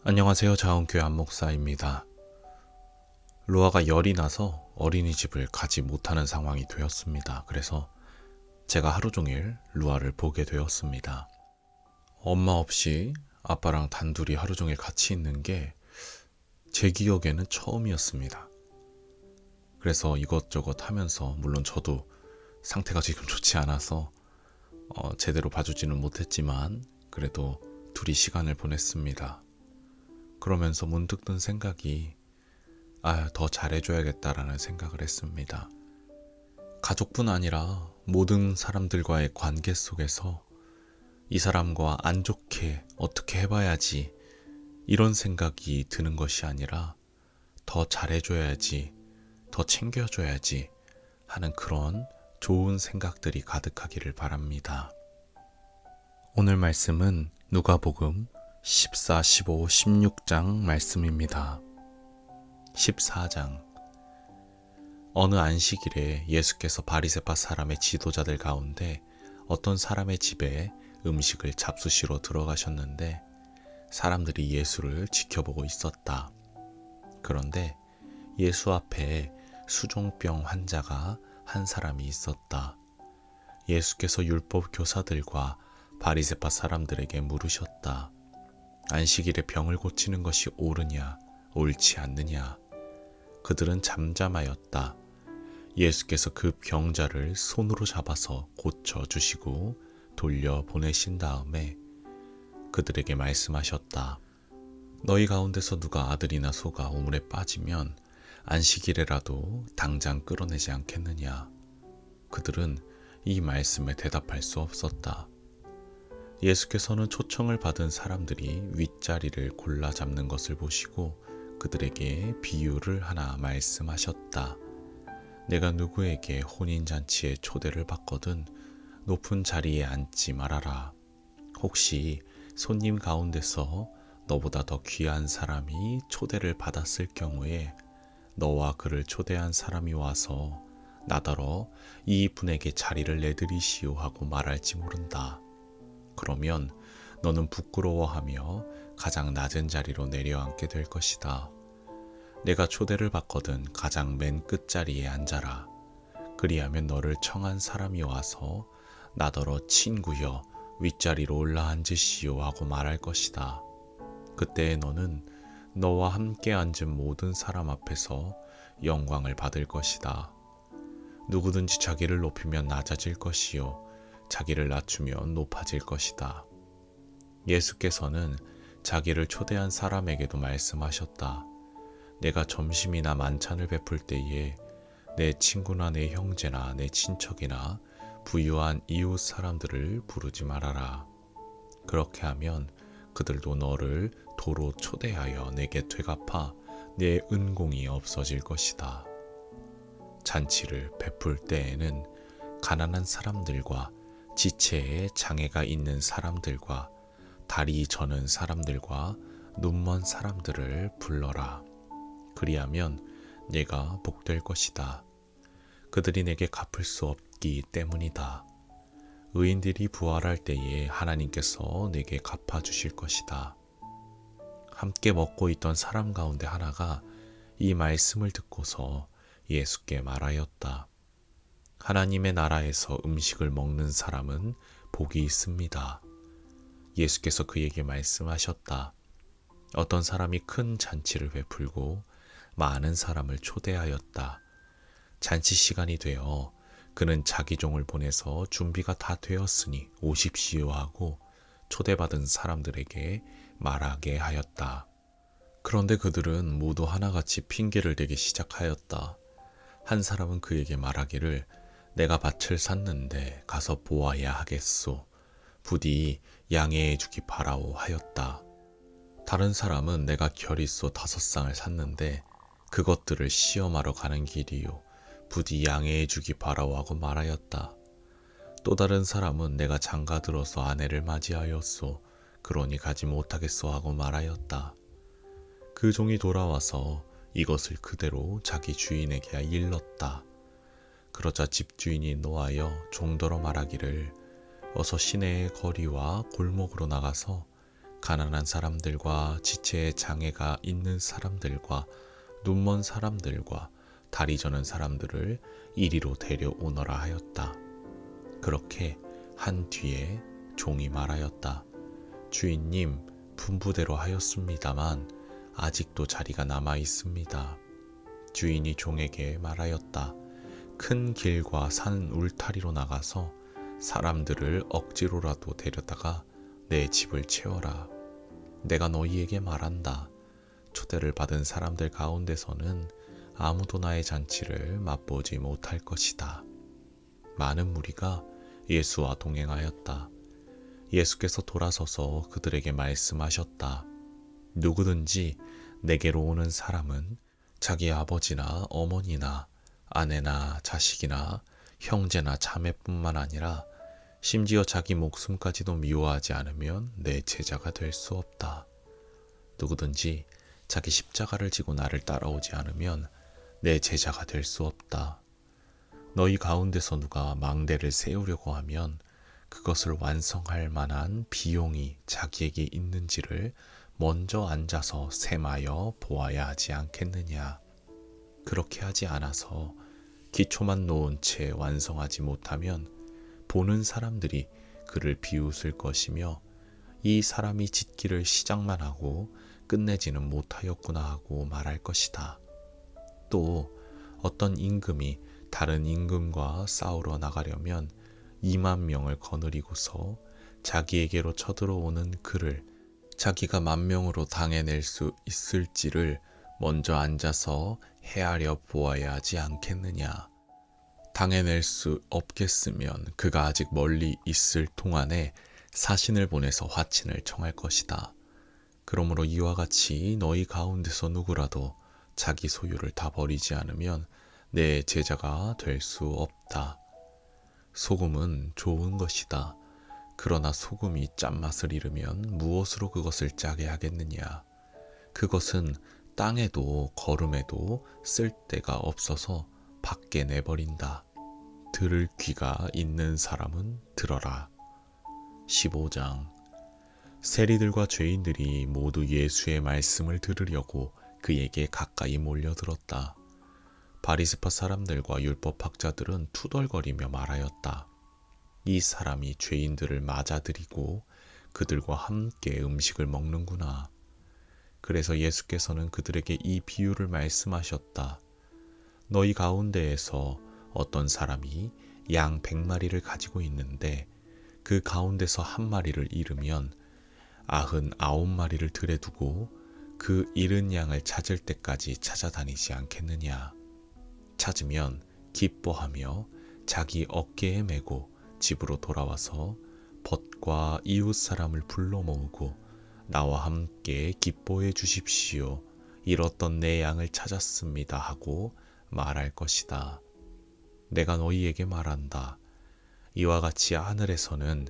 안녕하세요. 자원교회 안목사입니다. 루아가 열이 나서 어린이집을 가지 못하는 상황이 되었습니다. 그래서 제가 하루 종일 루아를 보게 되었습니다. 엄마 없이 아빠랑 단둘이 하루 종일 같이 있는 게 제 기억에는 처음이었습니다. 그래서 이것저것 하면서 물론 저도 상태가 지금 좋지 않아서 제대로 봐주지는 못했지만 그래도 둘이 시간을 보냈습니다. 그러면서 문득 든 생각이 더 잘해줘야겠다라는 생각을 했습니다. 가족뿐 아니라 모든 사람들과의 관계 속에서 이 사람과 안 좋게 어떻게 해봐야지 이런 생각이 드는 것이 아니라 더 잘해줘야지, 더 챙겨줘야지 하는 그런 좋은 생각들이 가득하기를 바랍니다. 오늘 말씀은 누가복음 14, 15, 16장 말씀입니다. 14장. 어느 안식일에 예수께서 바리새파 사람의 지도자들 가운데 어떤 사람의 집에 음식을 잡수시러 들어가셨는데 사람들이 예수를 지켜보고 있었다. 그런데 예수 앞에 수종병 환자가 한 사람이 있었다. 예수께서 율법 교사들과 바리새파 사람들에게 물으셨다. 안식일에 병을 고치는 것이 옳으냐, 옳지 않느냐? 그들은 잠잠하였다. 예수께서 그 병자를 손으로 잡아서 고쳐주시고 돌려보내신 다음에 그들에게 말씀하셨다. 너희 가운데서 누가 아들이나 소가 우물에 빠지면 안식일에라도 당장 끌어내지 않겠느냐? 그들은 이 말씀에 대답할 수 없었다. 예수께서는 초청을 받은 사람들이 윗자리를 골라 잡는 것을 보시고 그들에게 비유를 하나 말씀하셨다. 내가 누구에게 혼인잔치에 초대를 받거든 높은 자리에 앉지 말아라. 혹시 손님 가운데서 너보다 더 귀한 사람이 초대를 받았을 경우에 너와 그를 초대한 사람이 와서 나더러 이 분에게 자리를 내드리시오 하고 말할지 모른다. 그러면 너는 부끄러워하며 가장 낮은 자리로 내려앉게 될 것이다. 내가 초대를 받거든 가장 맨 끝자리에 앉아라. 그리하면 너를 청한 사람이 와서 나더러 친구여 윗자리로 올라앉으시오 하고 말할 것이다. 그때에 너는 너와 함께 앉은 모든 사람 앞에서 영광을 받을 것이다. 누구든지 자기를 높이면 낮아질 것이요 자기를 낮추면 높아질 것이다. 예수께서는 자기를 초대한 사람에게도 말씀하셨다. 내가 점심이나 만찬을 베풀 때에 내 친구나 내 형제나 내 친척이나 부유한 이웃 사람들을 부르지 말아라. 그렇게 하면 그들도 너를 도로 초대하여 내게 되갚아 내 은공이 없어질 것이다. 잔치를 베풀 때에는 가난한 사람들과 지체에 장애가 있는 사람들과 다리 저는 사람들과 눈먼 사람들을 불러라. 그리하면 내가 복될 것이다. 그들이 내게 갚을 수 없기 때문이다. 의인들이 부활할 때에 하나님께서 내게 갚아주실 것이다. 함께 먹고 있던 사람 가운데 하나가 이 말씀을 듣고서 예수께 말하였다. 하나님의 나라에서 음식을 먹는 사람은 복이 있습니다. 예수께서 그에게 말씀하셨다. 어떤 사람이 큰 잔치를 베풀고 많은 사람을 초대하였다. 잔치 시간이 되어 그는 자기 종을 보내서 준비가 다 되었으니 오십시오 하고 초대받은 사람들에게 말하게 하였다. 그런데 그들은 모두 하나같이 핑계를 대기 시작하였다. 한 사람은 그에게 말하기를 내가 밭을 샀는데 가서 보아야 하겠소. 부디 양해해 주기 바라오 하였다. 다른 사람은 내가 결의소 5쌍을 샀는데 그것들을 시험하러 가는 길이요. 부디 양해해 주기 바라오 하고 말하였다. 또 다른 사람은 내가 장가 들어서 아내를 맞이하였소. 그러니 가지 못하겠소 하고 말하였다. 그 종이 돌아와서 이것을 그대로 자기 주인에게 일렀다. 그러자 집주인이 노하여 종더러 말하기를 어서 시내의 거리와 골목으로 나가서 가난한 사람들과 지체의 장애가 있는 사람들과 눈먼 사람들과 다리 저는 사람들을 이리로 데려오너라 하였다. 그렇게 한 뒤에 종이 말하였다. 주인님, 분부대로 하였습니다만 아직도 자리가 남아 있습니다. 주인이 종에게 말하였다. 큰 길과 산 울타리로 나가서 사람들을 억지로라도 데려다가 내 집을 채워라. 내가 너희에게 말한다. 초대를 받은 사람들 가운데서는 아무도 나의 잔치를 맛보지 못할 것이다. 많은 무리가 예수와 동행하였다. 예수께서 돌아서서 그들에게 말씀하셨다. 누구든지 내게로 오는 사람은 자기 아버지나 어머니나 아내나 자식이나 형제나 자매뿐만 아니라 심지어 자기 목숨까지도 미워하지 않으면 내 제자가 될 수 없다. 누구든지 자기 십자가를 지고 나를 따라오지 않으면 내 제자가 될 수 없다. 너희 가운데서 누가 망대를 세우려고 하면 그것을 완성할 만한 비용이 자기에게 있는지를 먼저 앉아서 셈하여 보아야 하지 않겠느냐. 그렇게 하지 않아서 기초만 놓은 채 완성하지 못하면 보는 사람들이 그를 비웃을 것이며 이 사람이 짓기를 시작만 하고 끝내지는 못하였구나 하고 말할 것이다. 또 어떤 임금이 다른 임금과 싸우러 나가려면 2만 명을 거느리고서 자기에게로 쳐들어오는 그를 자기가 10,000명으로 당해낼 수 있을지를 먼저 앉아서 헤아려 보아야 하지 않겠느냐. 당해낼 수 없겠으면 그가 아직 멀리 있을 동안에 사신을 보내서 화친을 청할 것이다. 그러므로 이와 같이 너희 가운데서 누구라도 자기 소유를 다 버리지 않으면 내 제자가 될 수 없다. 소금은 좋은 것이다. 그러나 소금이 짠맛을 잃으면 무엇으로 그것을 짜게 하겠느냐. 그것은 땅에도 거름에도 쓸 데가 없어서 밖에 내버린다. 들을 귀가 있는 사람은 들어라. 15장. 세리들과 죄인들이 모두 예수의 말씀을 들으려고 그에게 가까이 몰려들었다. 바리새파 사람들과 율법학자들은 투덜거리며 말하였다. 이 사람이 죄인들을 맞아들이고 그들과 함께 음식을 먹는구나. 그래서 예수께서는 그들에게 이 비유를 말씀하셨다. 너희 가운데에서 어떤 사람이 양 100마리를 가지고 있는데 그 가운데서 한 마리를 잃으면 99마리를 들에 두고 그 잃은 양을 찾을 때까지 찾아다니지 않겠느냐. 찾으면 기뻐하며 자기 어깨에 메고 집으로 돌아와서 벗과 이웃 사람을 불러 모으고 나와 함께 기뻐해 주십시오. 잃었던 내 양을 찾았습니다 하고 말할 것이다. 내가 너희에게 말한다. 이와 같이 하늘에서는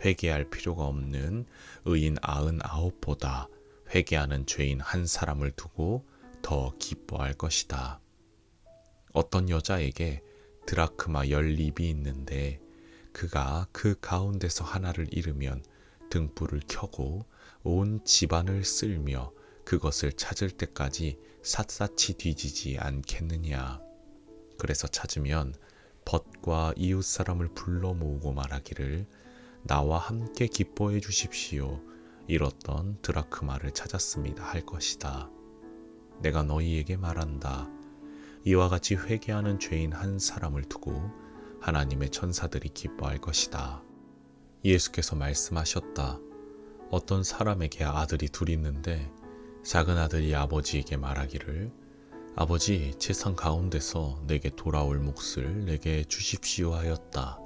회개할 필요가 없는 의인 99보다 회개하는 죄인 한 사람을 두고 더 기뻐할 것이다. 어떤 여자에게 드라크마 10립이 있는데 그가 그 가운데서 하나를 잃으면 등불을 켜고 온 집안을 쓸며 그것을 찾을 때까지 샅샅이 뒤지지 않겠느냐. 그래서 찾으면 벗과 이웃 사람을 불러 모으고 말하기를 나와 함께 기뻐해 주십시오. 잃었던 드라크마를 찾았습니다 할 것이다. 내가 너희에게 말한다. 이와 같이 회개하는 죄인 한 사람을 두고 하나님의 천사들이 기뻐할 것이다. 예수께서 말씀하셨다. 어떤 사람에게 아들이 둘 있는데 작은 아들이 아버지에게 말하기를 아버지, 재산 가운데서 내게 돌아올 몫을 내게 주십시오 하였다.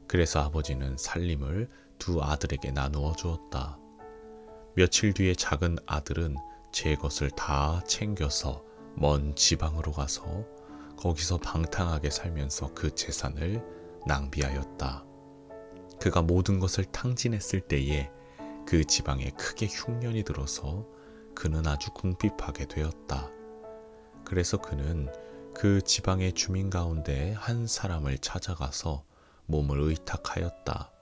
그래서 아버지는 살림을 두 아들에게 나누어 주었다. 며칠 뒤에 작은 아들은 제 것을 다 챙겨서 먼 지방으로 가서 거기서 방탕하게 살면서 그 재산을 낭비하였다. 그가 모든 것을 탕진했을 때에 그 지방에 크게 흉년이 들어서 그는 아주 궁핍하게 되었다. 그래서 그는 그 지방의 주민 가운데 한 사람을 찾아가서 몸을 의탁하였다.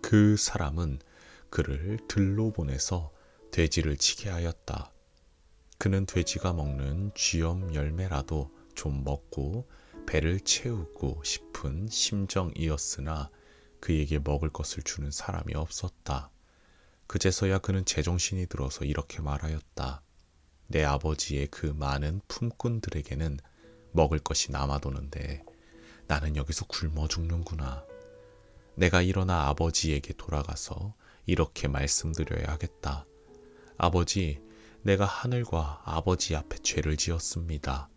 그 사람은 그를 들로 보내서 돼지를 치게 하였다. 그는 돼지가 먹는 쥐염 열매라도 좀 먹고 배를 채우고 싶은 심정이었으나 그에게 먹을 것을 주는 사람이 없었다. 그제서야 그는 제정신이 들어서 이렇게 말하였다. 내 아버지의 그 많은 품꾼들에게는 먹을 것이 남아도는데 나는 여기서 굶어 죽는구나. 내가 일어나 아버지에게 돌아가서 이렇게 말씀드려야 하겠다. 아버지, 내가 하늘과 아버지 앞에 죄를 지었습니다.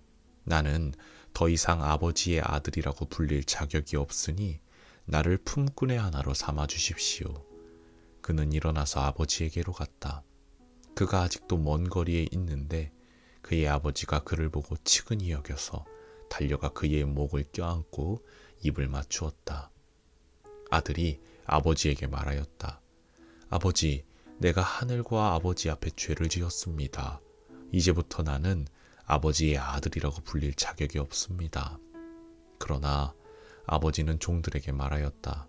나는 더 이상 아버지의 아들이라고 불릴 자격이 없으니 나를 품꾼의 하나로 삼아 주십시오. 그는 일어나서 아버지에게로 갔다. 그가 아직도 먼 거리에 있는데 그의 아버지가 그를 보고 측은히 여겨서 달려가 그의 목을 껴안고 입을 맞추었다. 아들이 아버지에게 말하였다. 아버지, 내가 하늘과 아버지 앞에 죄를 지었습니다. 이제부터 나는 아버지의 아들이라고 불릴 자격이 없습니다. 그러나 아버지는 종들에게 말하였다.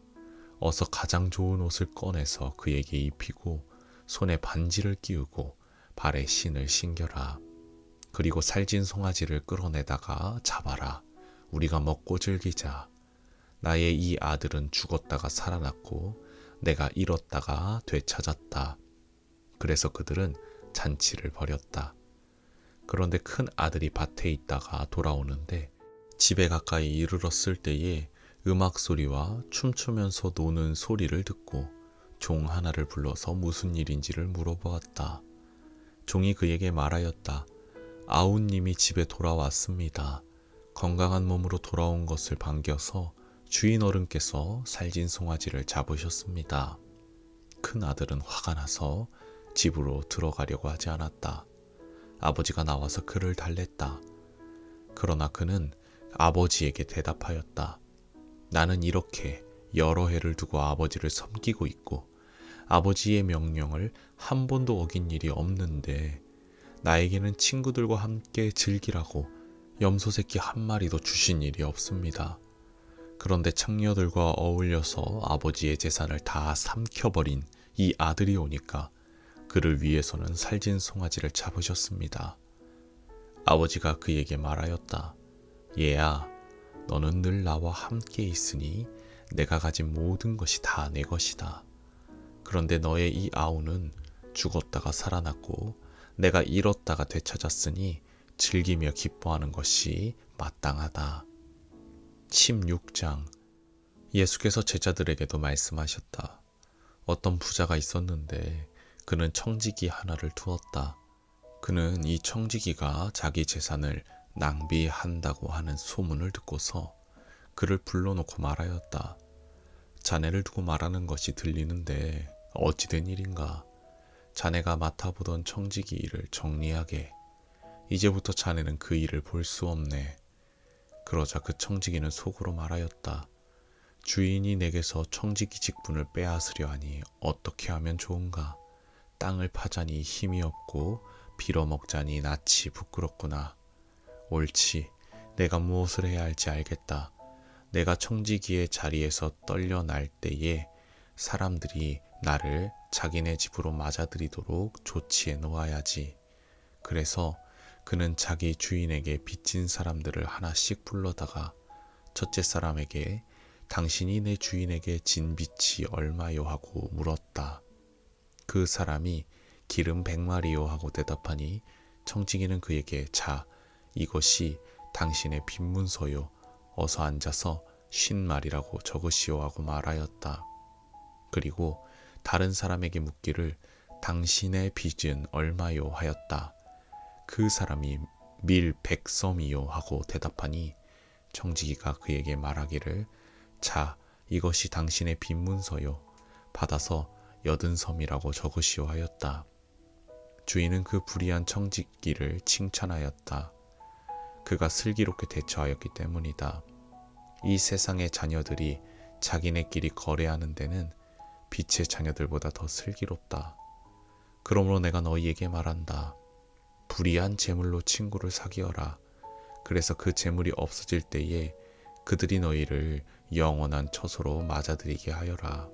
어서 가장 좋은 옷을 꺼내서 그에게 입히고 손에 반지를 끼우고 발에 신을 신겨라. 그리고 살진 송아지를 끌어내다가 잡아라. 우리가 먹고 즐기자. 나의 이 아들은 죽었다가 살아났고 내가 잃었다가 되찾았다. 그래서 그들은 잔치를 벌였다. 그런데 큰 아들이 밭에 있다가 돌아오는데 집에 가까이 이르렀을 때에 음악 소리와 춤추면서 노는 소리를 듣고 종 하나를 불러서 무슨 일인지를 물어보았다. 종이 그에게 말하였다. 아우님이 집에 돌아왔습니다. 건강한 몸으로 돌아온 것을 반겨서 주인 어른께서 살진 송아지를 잡으셨습니다. 큰 아들은 화가 나서 집으로 들어가려고 하지 않았다. 아버지가 나와서 그를 달랬다. 그러나 그는 아버지에게 대답하였다. 나는 이렇게 여러 해를 두고 아버지를 섬기고 있고 아버지의 명령을 한 번도 어긴 일이 없는데 나에게는 친구들과 함께 즐기라고 염소 새끼 한 마리도 주신 일이 없습니다. 그런데 창녀들과 어울려서 아버지의 재산을 다 삼켜버린 이 아들이 오니까 그를 위해서는 살진 송아지를 잡으셨습니다. 아버지가 그에게 말하였다. 얘야, 너는 늘 나와 함께 있으니 내가 가진 모든 것이 다 내 것이다. 그런데 너의 이 아우는 죽었다가 살아났고 내가 잃었다가 되찾았으니 즐기며 기뻐하는 것이 마땅하다. 16장. 예수께서 제자들에게도 말씀하셨다. 어떤 부자가 있었는데 그는 청지기 하나를 두었다. 그는 이 청지기가 자기 재산을 낭비한다고 하는 소문을 듣고서 그를 불러놓고 말하였다. 자네를 두고 말하는 것이 들리는데 어찌 된 일인가? 자네가 맡아보던 청지기 일을 정리하게. 이제부터 자네는 그 일을 볼 수 없네. 그러자 그 청지기는 속으로 말하였다. 주인이 내게서 청지기 직분을 빼앗으려 하니 어떻게 하면 좋은가? 땅을 파자니 힘이 없고 빌어먹자니 낯이 부끄럽구나. 옳지. 내가 무엇을 해야 할지 알겠다. 내가 청지기의 자리에서 떨려날 때에 사람들이 나를 자기네 집으로 맞아들이도록 조치해 놓아야지. 그래서 그는 자기 주인에게 빚진 사람들을 하나씩 불러다가 첫째 사람에게 당신이 내 주인에게 진 빚이 얼마요 하고 물었다. 그 사람이 기름 100마리요 하고 대답하니 청지기는 그에게 자, 이것이 당신의 빚문서요. 어서 앉아서 50마리라고 적으시오 하고 말하였다. 그리고 다른 사람에게 묻기를 당신의 빚은 얼마요 하였다. 그 사람이 밀 100섬이요 하고 대답하니 청지기가 그에게 말하기를 자, 이것이 당신의 빚문서요. 받아서 80섬이라고 적으시오 하였다. 주인은 그 불의한 청지기를 칭찬하였다. 그가 슬기롭게 대처하였기 때문이다. 이 세상의 자녀들이 자기네끼리 거래하는 데는 빛의 자녀들보다 더 슬기롭다. 그러므로 내가 너희에게 말한다. 불의한 재물로 친구를 사귀어라. 그래서 그 재물이 없어질 때에 그들이 너희를 영원한 처소로 맞아들이게 하여라.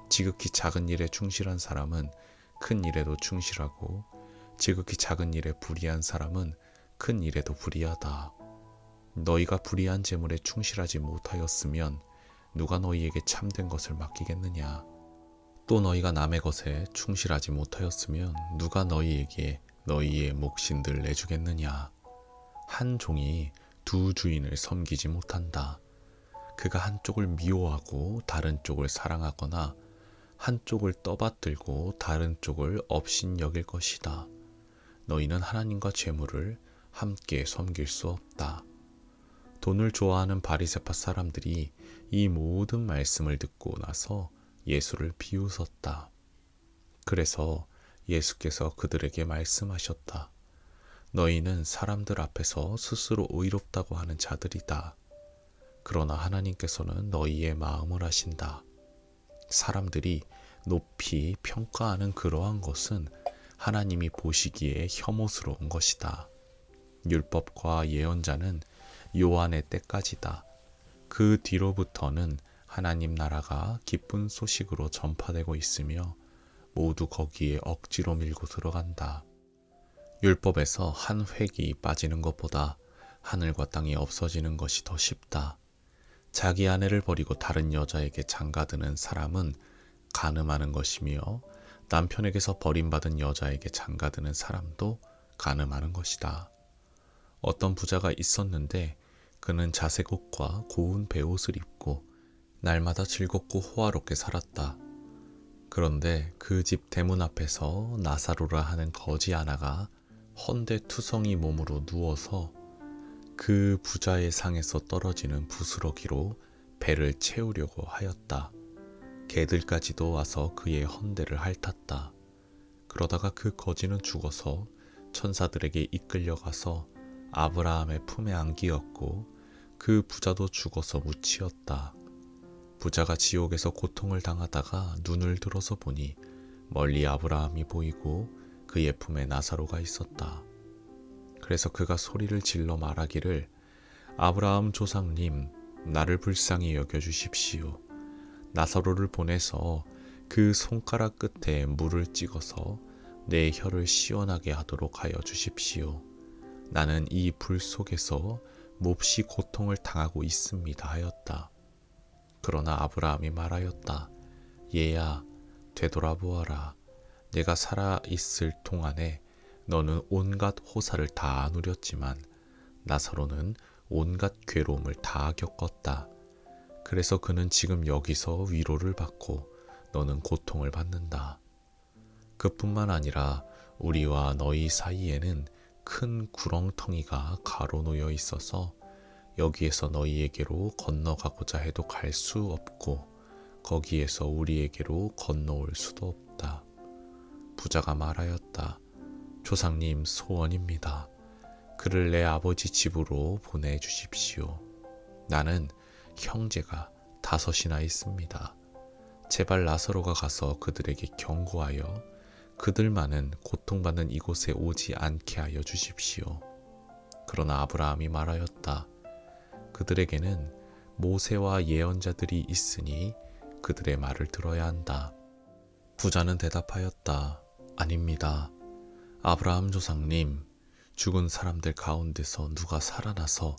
지극히 작은 일에 충실한 사람은 큰 일에도 충실하고 지극히 작은 일에 불의한 사람은 큰 일에도 불의하다. 너희가 불의한 재물에 충실하지 못하였으면 누가 너희에게 참된 것을 맡기겠느냐? 또 너희가 남의 것에 충실하지 못하였으면 누가 너희에게 너희의 몫인들 내주겠느냐? 한 종이 두 주인을 섬기지 못한다. 그가 한쪽을 미워하고 다른 쪽을 사랑하거나 한쪽을 떠받들고 다른 쪽을 업신여길 것이다. 너희는 하나님과 재물을 함께 섬길 수 없다. 돈을 좋아하는 바리새파 사람들이 이 모든 말씀을 듣고 나서 예수를 비웃었다. 그래서 예수께서 그들에게 말씀하셨다. 너희는 사람들 앞에서 스스로 의롭다고 하는 자들이다. 그러나 하나님께서는 너희의 마음을 아신다. 사람들이 높이 평가하는 그러한 것은 하나님이 보시기에 혐오스러운 것이다. 율법과 예언자는 요한의 때까지다. 그 뒤로부터는 하나님 나라가 기쁜 소식으로 전파되고 있으며 모두 거기에 억지로 밀고 들어간다. 율법에서 한 획이 빠지는 것보다 하늘과 땅이 없어지는 것이 더 쉽다. 자기 아내를 버리고 다른 여자에게 장가드는 사람은 간음하는 것이며 남편에게서 버림받은 여자에게 장가드는 사람도 간음하는 것이다. 어떤 부자가 있었는데 그는 자색 옷과 고운 베옷을 입고 날마다 즐겁고 호화롭게 살았다. 그런데 그 집 대문 앞에서 나사로라 하는 거지 하나가 헌데투성이 몸으로 누워서 그 부자의 상에서 떨어지는 부스러기로 배를 채우려고 하였다. 개들까지도 와서 그의 헌데를 핥았다. 그러다가 그 거지는 죽어서 천사들에게 이끌려가서 아브라함의 품에 안기었고 그 부자도 죽어서 묻히었다. 부자가 지옥에서 고통을 당하다가 눈을 들어서 보니 멀리 아브라함이 보이고 그의 품에 나사로가 있었다. 그래서 그가 소리를 질러 말하기를 아브라함 조상님, 나를 불쌍히 여겨주십시오. 나사로를 보내서 그 손가락 끝에 물을 찍어서 내 혀를 시원하게 하도록 하여 주십시오. 나는 이 불 속에서 몹시 고통을 당하고 있습니다 하였다. 그러나 아브라함이 말하였다. 얘야, 되돌아보아라. 내가 살아있을 동안에 너는 온갖 호사를 다 누렸지만 나사로는 온갖 괴로움을 다 겪었다. 그래서 그는 지금 여기서 위로를 받고 너는 고통을 받는다. 그뿐만 아니라 우리와 너희 사이에는 큰 구렁텅이가 가로놓여 있어서 여기에서 너희에게로 건너가고자 해도 갈 수 없고 거기에서 우리에게로 건너올 수도 없다. 부자가 말하였다. 조상님 소원입니다. 그를 내 아버지 집으로 보내주십시오. 나는 형제가 5이나 있습니다. 제발 나사로가 가서 그들에게 경고하여 그들만은 고통받는 이곳에 오지 않게 하여 주십시오. 그러나 아브라함이 말하였다. 그들에게는 모세와 예언자들이 있으니 그들의 말을 들어야 한다. 부자는 대답하였다. 아닙니다. 아브라함 조상님, 죽은 사람들 가운데서 누가 살아나서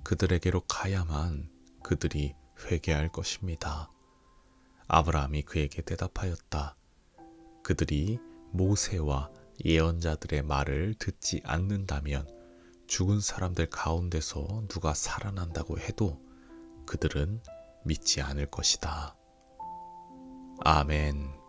그들에게로 가야만 그들이 회개할 것입니다. 아브라함이 그에게 대답하였다. 그들이 모세와 예언자들의 말을 듣지 않는다면 죽은 사람들 가운데서 누가 살아난다고 해도 그들은 믿지 않을 것이다. 아멘.